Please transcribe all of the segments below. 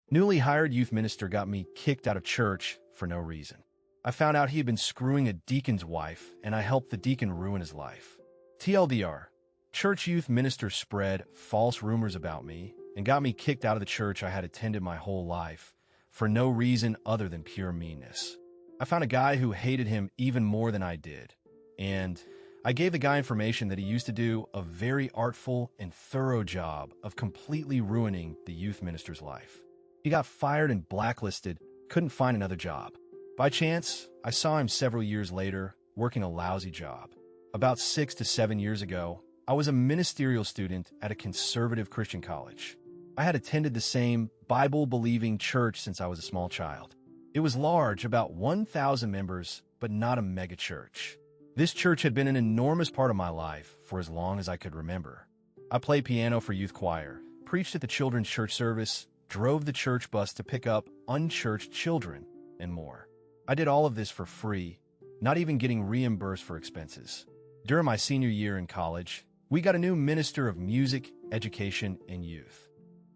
Newly hired youth minister got me kicked out of church for no reason. I found out he had been screwing a deacon's wife, and I helped the deacon ruin his life. TLDR, church youth minister spread false rumors about me and got me kicked out of the church I had attended my whole life for no reason other than pure meanness. I found a guy who hated him even more than I did, and I gave the guy information that he used to do a very artful and thorough job of completely ruining the youth minister's life. He got fired and blacklisted, couldn't find another job. By chance, I saw him several years later, working a lousy job. About 6 to 7 years ago, I was a ministerial student at a conservative Christian college. I had attended the same Bible-believing church since I was a small child. It was large, about 1,000 members, but not a megachurch. This church had been an enormous part of my life for as long as I could remember. I played piano for youth choir, preached at the children's church service, drove the church bus to pick up unchurched children, and more. I did all of this for free, not even getting reimbursed for expenses. During my senior year in college, we got a new minister of music, education, and youth.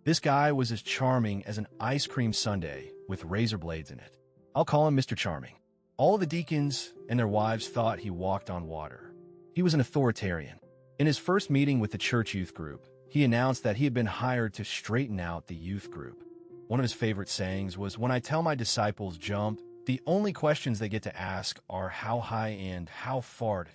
This guy was as charming as an ice cream sundae with razor blades in it. I'll call him Mr. Charming. All of the deacons and their wives thought he walked on water. He was an authoritarian. In his first meeting with the church youth group, he announced that he had been hired to straighten out the youth group. One of his favorite sayings was, "When I tell my disciples jump, the only questions they get to ask are how high and how far."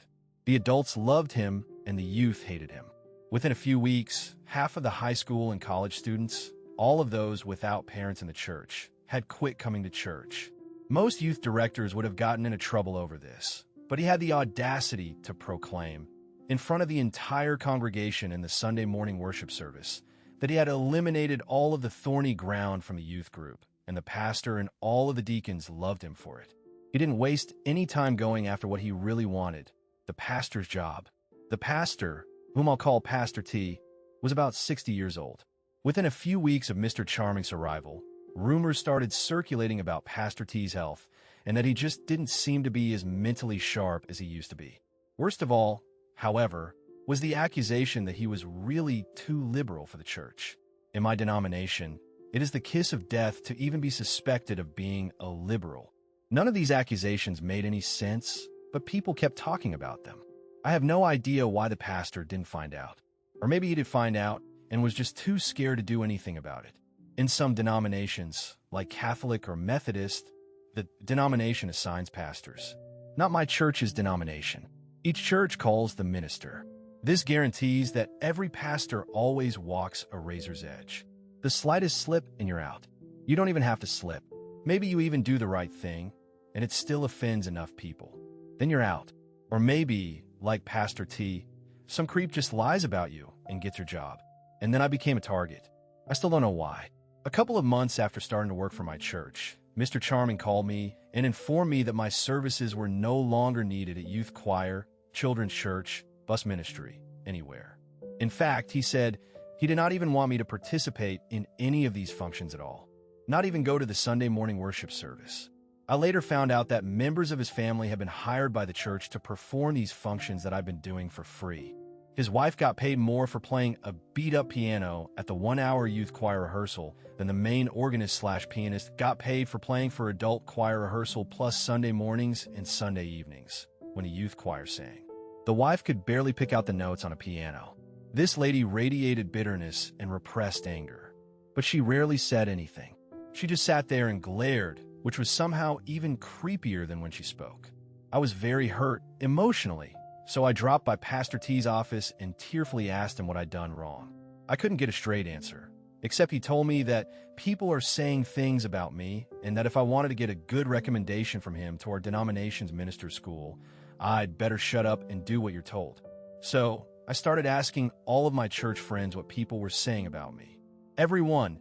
The adults loved him and the youth hated him. Within a few weeks, half of the high school and college students, all of those without parents in the church, had quit coming to church. Most youth directors would have gotten into trouble over this, but he had the audacity to proclaim, in front of the entire congregation in the Sunday morning worship service, that he had eliminated all of the thorny ground from the youth group, and the pastor and all of the deacons loved him for it. He didn't waste any time going after what he really wanted, the pastor's job. The pastor, whom I'll call Pastor T, was about 60 years old. Within a few weeks of Mr. Charming's arrival, rumors started circulating about Pastor T's health and that he just didn't seem to be as mentally sharp as he used to be. Worst of all, however, was the accusation that he was really too liberal for the church. In my denomination, it is the kiss of death to even be suspected of being a liberal. None of these accusations made any sense, but people kept talking about them. I have no idea why the pastor didn't find out. Or maybe he did find out and was just too scared to do anything about it. In some denominations, like Catholic or Methodist, the denomination assigns pastors. Not my church's denomination. Each church calls the minister. This guarantees that every pastor always walks a razor's edge. The slightest slip and you're out. You don't even have to slip. Maybe you even do the right thing, and it still offends enough people. Then you're out. Or maybe, like Pastor T, some creep just lies about you and gets your job. And then I became a target. I still don't know why. A couple of months after starting to work for my church, Mr. Charming called me and informed me that my services were no longer needed at youth choir, children's church, bus ministry, anywhere. In fact, he said he did not even want me to participate in any of these functions at all, not even go to the Sunday morning worship service. I later found out that members of his family had been hired by the church to perform these functions that I've been doing for free. His wife got paid more for playing a beat-up piano at the 1-hour youth choir rehearsal than the main organist/pianist got paid for playing for adult choir rehearsal plus Sunday mornings and Sunday evenings, when a youth choir sang. The wife could barely pick out the notes on a piano. This lady radiated bitterness and repressed anger, but she rarely said anything. She just sat there and glared, which was somehow even creepier than when she spoke. I was very hurt, emotionally, so I dropped by Pastor T's office and tearfully asked him what I'd done wrong. I couldn't get a straight answer, except he told me that people are saying things about me and that if I wanted to get a good recommendation from him to our denomination's minister school, I'd better shut up and do what you're told. So I started asking all of my church friends what people were saying about me. Everyone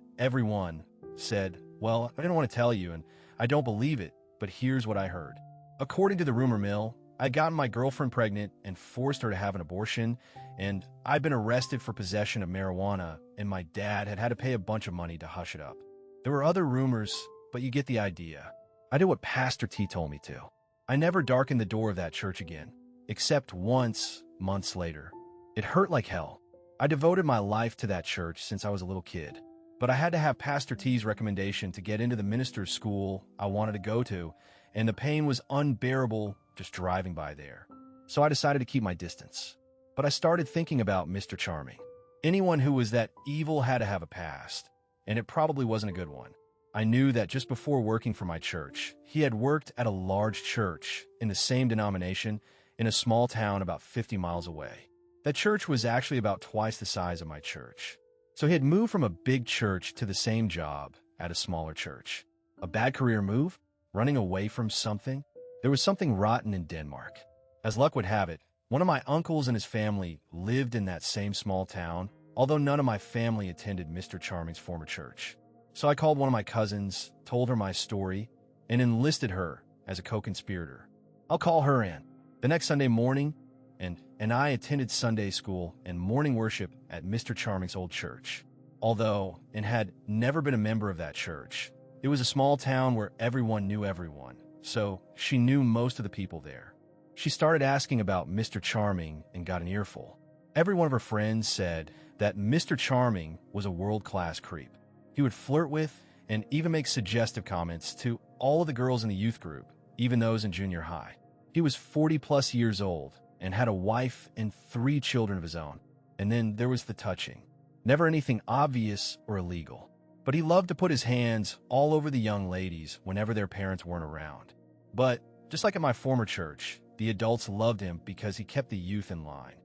said, "Well, I didn't want to tell you, and I don't believe it, but here's what I heard." According to the rumor mill, I'd gotten my girlfriend pregnant and forced her to have an abortion, and I'd been arrested for possession of marijuana, and my dad had to pay a bunch of money to hush it up. There were other rumors, but you get the idea. I did what Pastor T told me to. I never darkened the door of that church again, except once, months later. It hurt like hell. I devoted my life to that church since I was a little kid. But I had to have Pastor T's recommendation to get into the minister's school I wanted to go to, and the pain was unbearable just driving by there. So I decided to keep my distance. But I started thinking about Mr. Charming. Anyone who was that evil had to have a past, and it probably wasn't a good one. I knew that just before working for my church, he had worked at a large church in the same denomination in a small town about 50 miles away. That church was actually about twice the size of my church. So he had moved from a big church to the same job at a smaller church. A bad career move? Running away from something? There was something rotten in Denmark. As luck would have it, one of my uncles and his family lived in that same small town, although none of my family attended Mr. Charming's former church. So I called one of my cousins, told her my story, and enlisted her as a co-conspirator. I'll call her in. The next Sunday morning, and I attended Sunday school and morning worship at Mr. Charming's old church. Although, and had never been a member of that church, it was a small town where everyone knew everyone, so she knew most of the people there. She started asking about Mr. Charming and got an earful. Every one of her friends said that Mr. Charming was a world-class creep. He would flirt with and even make suggestive comments to all of the girls in the youth group, even those in junior high. He was 40-plus years old and had a wife and 3 children of his own. And then there was the touching. Never anything obvious or illegal. But he loved to put his hands all over the young ladies whenever their parents weren't around. But just like at my former church, the adults loved him because he kept the youth in line.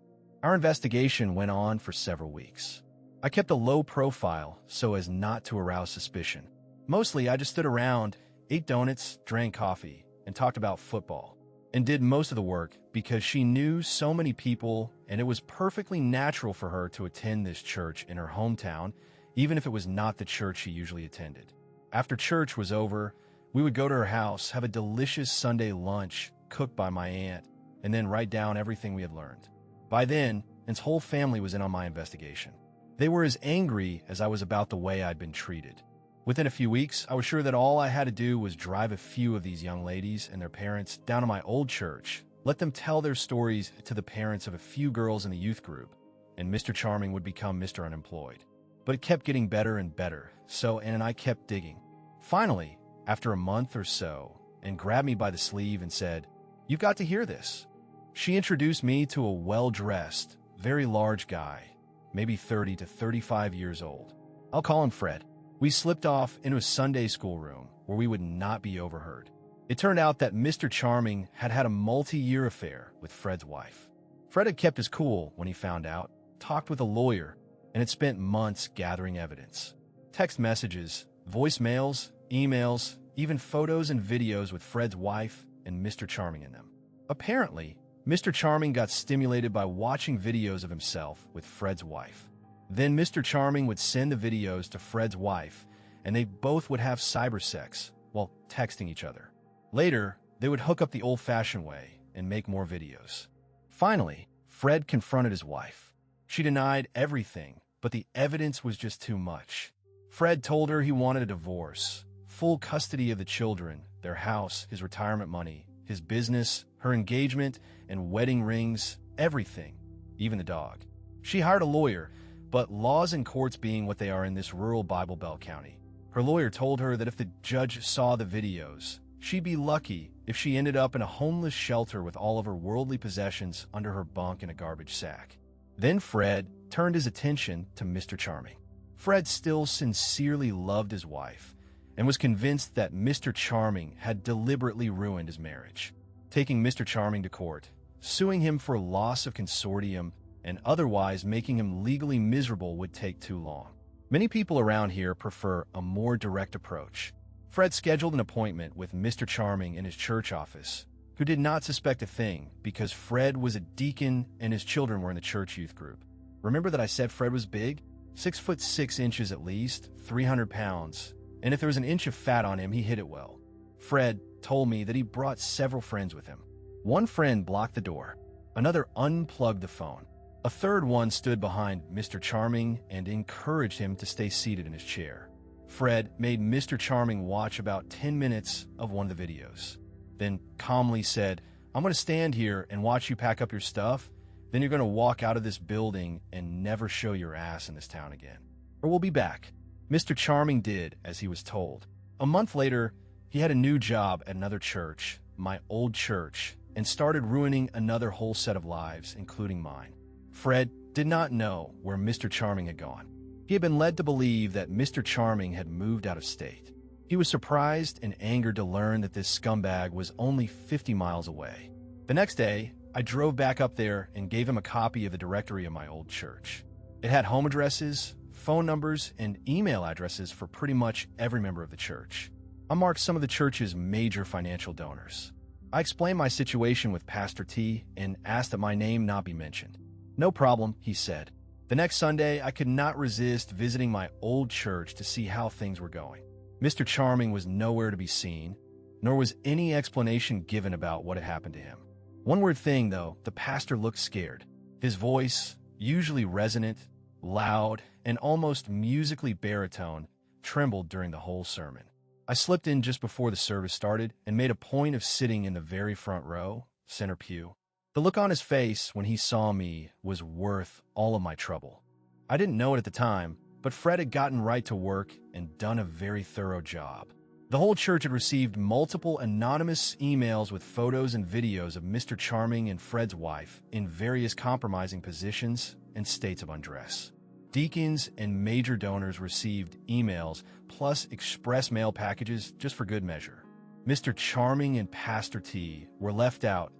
Our investigation went on for several weeks. I kept a low profile so as not to arouse suspicion. Mostly, I just stood around, ate donuts, drank coffee, and talked about football, and did most of the work because she knew so many people, and it was perfectly natural for her to attend this church in her hometown, even if it was not the church she usually attended. After church was over, we would go to her house, have a delicious Sunday lunch cooked by my aunt, and then write down everything we had learned. By then, his whole family was in on my investigation. They were as angry as I was about the way I'd been treated. Within a few weeks, I was sure that all I had to do was drive a few of these young ladies and their parents down to my old church, let them tell their stories to the parents of a few girls in the youth group, and Mr. Charming would become Mr. Unemployed. But it kept getting better and better, so Ann and I kept digging. Finally, after a month or so, Ann grabbed me by the sleeve and said, "You've got to hear this." She introduced me to a well-dressed, very large guy, maybe 30 to 35 years old. I'll call him Fred. We slipped off into a Sunday school room where we would not be overheard. It turned out that Mr. Charming had had a multi-year affair with Fred's wife. Fred had kept his cool when he found out, talked with a lawyer, and had spent months gathering evidence. Text messages, voicemails, emails, even photos and videos with Fred's wife and Mr. Charming in them. Apparently, Mr. Charming got stimulated by watching videos of himself with Fred's wife. Then Mr. Charming would send the videos to Fred's wife, and they both would have cyber sex while texting each other. Later, they would hook up the old-fashioned way and make more videos. Finally, Fred confronted his wife. She denied everything, but the evidence was just too much. Fred told her he wanted a divorce, full custody of the children, their house, his retirement money, his business, her engagement and wedding rings, everything, even the dog. She hired a lawyer, but laws and courts being what they are in this rural Bible Belt county, her lawyer told her that if the judge saw the videos, she'd be lucky if she ended up in a homeless shelter with all of her worldly possessions under her bunk in a garbage sack. Then Fred turned his attention to Mr. Charming. Fred still sincerely loved his wife and was convinced that Mr. Charming had deliberately ruined his marriage. Taking Mr. Charming to court, suing him for loss of consortium, and otherwise making him legally miserable would take too long. Many people around here prefer a more direct approach. Fred scheduled an appointment with Mr. Charming in his church office, who did not suspect a thing because Fred was a deacon and his children were in the church youth group. Remember that I said Fred was big? 6'6" at least, 300 pounds, and if there was an inch of fat on him, he hid it well. Fred told me that he brought several friends with him. One friend blocked the door, another unplugged the phone. A third one stood behind Mr. Charming and encouraged him to stay seated in his chair. Fred made Mr. Charming watch about 10 minutes of one of the videos, then calmly said, "I'm going to stand here and watch you pack up your stuff, then you're going to walk out of this building and never show your ass in this town again. Or we'll be back." Mr. Charming did as he was told. A month later, he had a new job at another church, my old church, and started ruining another whole set of lives, including mine. Fred did not know where Mr. Charming had gone. He had been led to believe that Mr. Charming had moved out of state. He was surprised and angered to learn that this scumbag was only 50 miles away. The next day, I drove back up there and gave him a copy of the directory of my old church. It had home addresses, phone numbers, and email addresses for pretty much every member of the church. I marked some of the church's major financial donors. I explained my situation with Pastor T and asked that my name not be mentioned. "No problem," he said. The next Sunday, I could not resist visiting my old church to see how things were going. Mr. Charming was nowhere to be seen, nor was any explanation given about what had happened to him. One weird thing, though, the pastor looked scared. His voice, usually resonant, loud, and almost musically baritone, trembled during the whole sermon. I slipped in just before the service started and made a point of sitting in the very front row, center pew. The look on his face when he saw me was worth all of my trouble. I didn't know it at the time, but Fred had gotten right to work and done a very thorough job. The whole church had received multiple anonymous emails with photos and videos of Mr. Charming and Fred's wife in various compromising positions and states of undress. Deacons and major donors received emails plus express mail packages just for good measure. Mr. Charming and Pastor T were left out.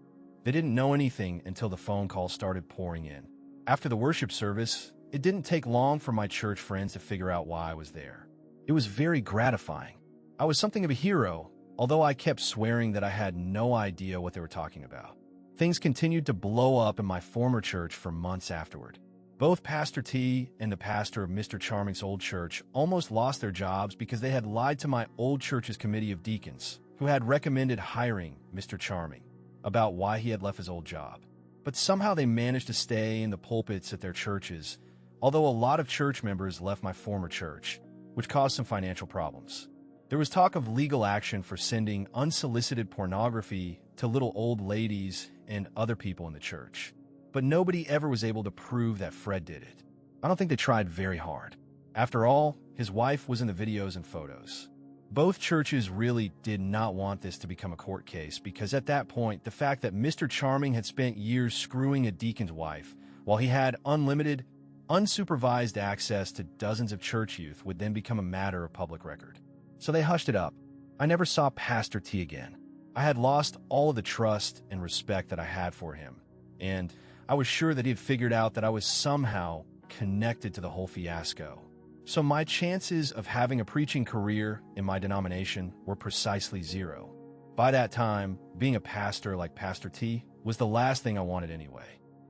They didn't know anything until the phone calls started pouring in. After the worship service, it didn't take long for my church friends to figure out why I was there. It was very gratifying. I was something of a hero, although I kept swearing that I had no idea what they were talking about. Things continued to blow up in my former church for months afterward. Both Pastor T and the pastor of Mr. Charming's old church almost lost their jobs because they had lied to my old church's committee of deacons, who had recommended hiring Mr. Charming, about why he had left his old job. But somehow they managed to stay in the pulpits at their churches, although a lot of church members left my former church, which caused some financial problems. There was talk of legal action for sending unsolicited pornography to little old ladies and other people in the church. But nobody ever was able to prove that Fred did it. I don't think they tried very hard. After all, his wife was in the videos and photos. Both churches really did not want this to become a court case because at that point, the fact that Mr. Charming had spent years screwing a deacon's wife while he had unlimited, unsupervised access to dozens of church youth would then become a matter of public record. So they hushed it up. I never saw Pastor T again. I had lost all of the trust and respect that I had for him, and I was sure that he had figured out that I was somehow connected to the whole fiasco. So my chances of having a preaching career in my denomination were precisely zero. By that time, being a pastor like Pastor T was the last thing I wanted anyway.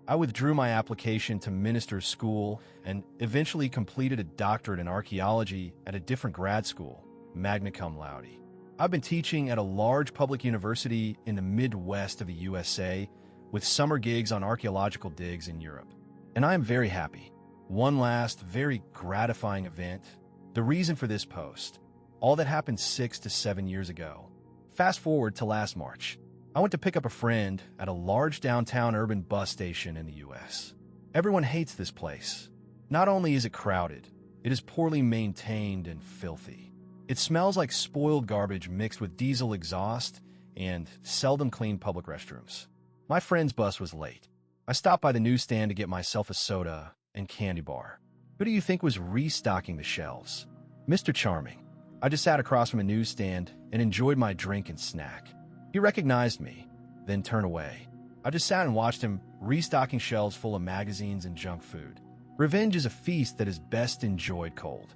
I withdrew my application to minister's school and eventually completed a doctorate in archaeology at a different grad school, magna cum laude. I've been teaching at a large public university in the Midwest of the USA with summer gigs on archaeological digs in Europe. And I am very happy. One last, very gratifying event. The reason for this post. All that happened 6 to 7 years ago. Fast forward to last March. I went to pick up a friend at a large downtown urban bus station in the US. Everyone hates this place. Not only is it crowded, it is poorly maintained and filthy. It smells like spoiled garbage mixed with diesel exhaust and seldom clean public restrooms. My friend's bus was late. I stopped by the newsstand to get myself a soda and candy bar. Who do you think was restocking the shelves? Mr. Charming. I just sat across from a newsstand and enjoyed my drink and snack. He recognized me, then turned away. I just sat and watched him restocking shelves full of magazines and junk food. Revenge is a feast that is best enjoyed cold.